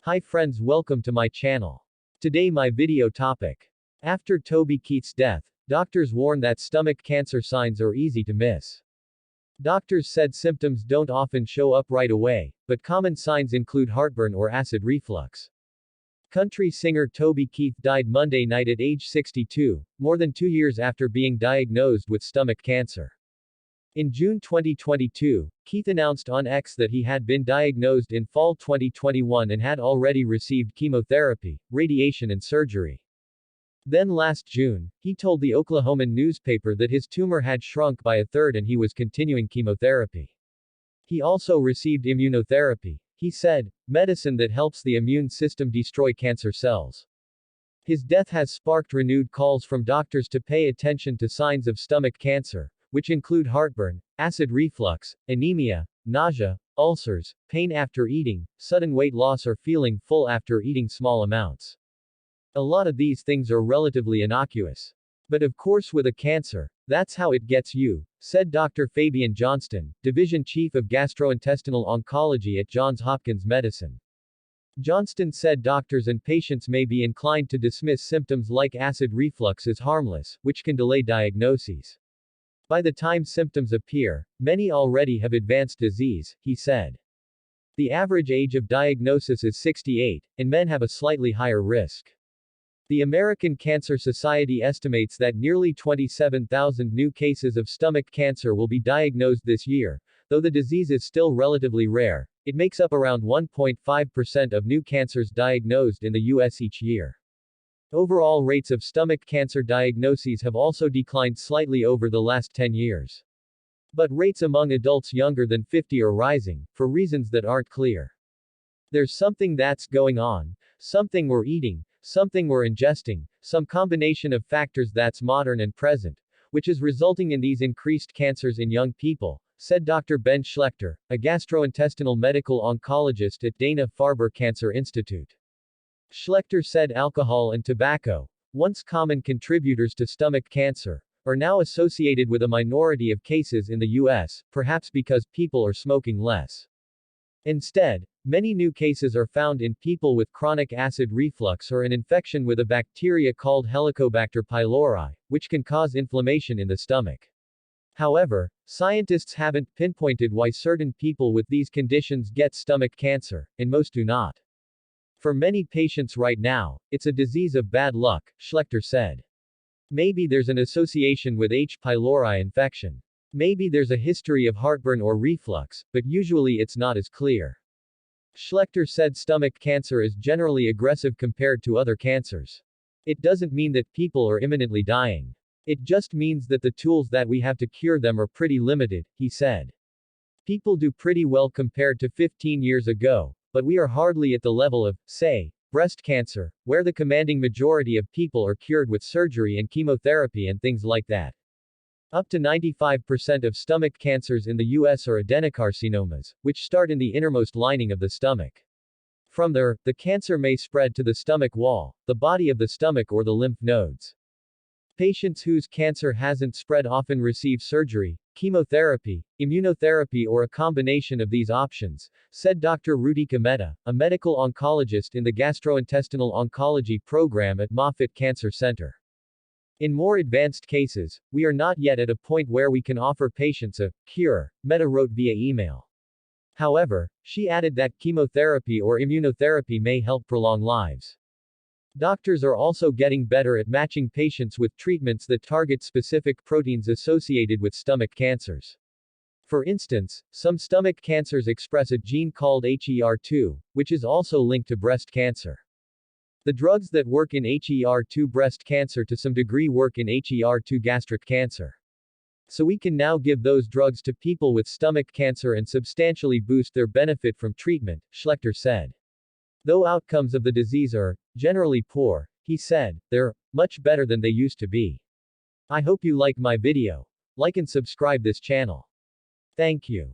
Hi friends, welcome to my channel. Today my video topic. After Toby Keith's death, doctors warn that stomach cancer signs are easy to miss. Doctors said symptoms don't often show up right away, but common signs include heartburn or acid reflux. Country singer Toby Keith died Monday night at age 62, more than 2 years after being diagnosed with stomach cancer. In June 2022, Keith announced on X that he had been diagnosed in fall 2021 and had already received chemotherapy, radiation and surgery. Then last June, he told the Oklahoman newspaper that his tumor had shrunk by a third and he was continuing chemotherapy. He also received immunotherapy, he said, medicine that helps the immune system destroy cancer cells. His death has sparked renewed calls from doctors to pay attention to signs of stomach cancer, which include heartburn, acid reflux, anemia, nausea, ulcers, pain after eating, sudden weight loss or feeling full after eating small amounts. A lot of these things are relatively innocuous. But of course with a cancer, that's how it gets you, said Dr. Fabian Johnston, Division Chief of Gastrointestinal Oncology at Johns Hopkins Medicine. Johnston said doctors and patients may be inclined to dismiss symptoms like acid reflux as harmless, which can delay diagnoses. By the time symptoms appear, many already have advanced disease, he said. The average age of diagnosis is 68, and men have a slightly higher risk. The American Cancer Society estimates that nearly 27,000 new cases of stomach cancer will be diagnosed this year. Though the disease is still relatively rare, it makes up around 1.5% of new cancers diagnosed in the U.S. each year. Overall rates of stomach cancer diagnoses have also declined slightly over the last 10 years. But rates among adults younger than 50 are rising, for reasons that aren't clear. There's something that's going on, something we're eating, something we're ingesting, some combination of factors that's modern and present, which is resulting in these increased cancers in young people, said Dr. Ben Schlechter, a gastrointestinal medical oncologist at Dana-Farber Cancer Institute. Schlechter said alcohol and tobacco, once common contributors to stomach cancer, are now associated with a minority of cases in the U.S., perhaps because people are smoking less. Instead, many new cases are found in people with chronic acid reflux or an infection with a bacteria called Helicobacter pylori, which can cause inflammation in the stomach. However, scientists haven't pinpointed why certain people with these conditions get stomach cancer, and most do not. For many patients right now, it's a disease of bad luck, Schlechter said. Maybe there's an association with H. pylori infection. Maybe there's a history of heartburn or reflux, but usually it's not as clear. Schlechter said stomach cancer is generally aggressive compared to other cancers. It doesn't mean that people are imminently dying. It just means that the tools that we have to cure them are pretty limited, he said. People do pretty well compared to 15 years ago, but we are hardly at the level of, say, breast cancer, where the commanding majority of people are cured with surgery and chemotherapy and things like that. Up to 95% of stomach cancers in the U.S. are adenocarcinomas, which start in the innermost lining of the stomach. From there, the cancer may spread to the stomach wall, the body of the stomach or the lymph nodes. Patients whose cancer hasn't spread often receive surgery, chemotherapy, immunotherapy or a combination of these options, said Dr. Rudika Mehta, a medical oncologist in the gastrointestinal oncology program at Moffitt Cancer Center. In more advanced cases, we are not yet at a point where we can offer patients a cure, Mehta wrote via email. However, she added that chemotherapy or immunotherapy may help prolong lives. Doctors are also getting better at matching patients with treatments that target specific proteins associated with stomach cancers. For instance, some stomach cancers express a gene called HER2, which is also linked to breast cancer. The drugs that work in HER2 breast cancer to some degree work in HER2 gastric cancer. So we can now give those drugs to people with stomach cancer and substantially boost their benefit from treatment, Schlechter said. Though outcomes of the disease are generally poor, he said, they're much better than they used to be. I hope you like my video. Like and subscribe this channel. Thank you.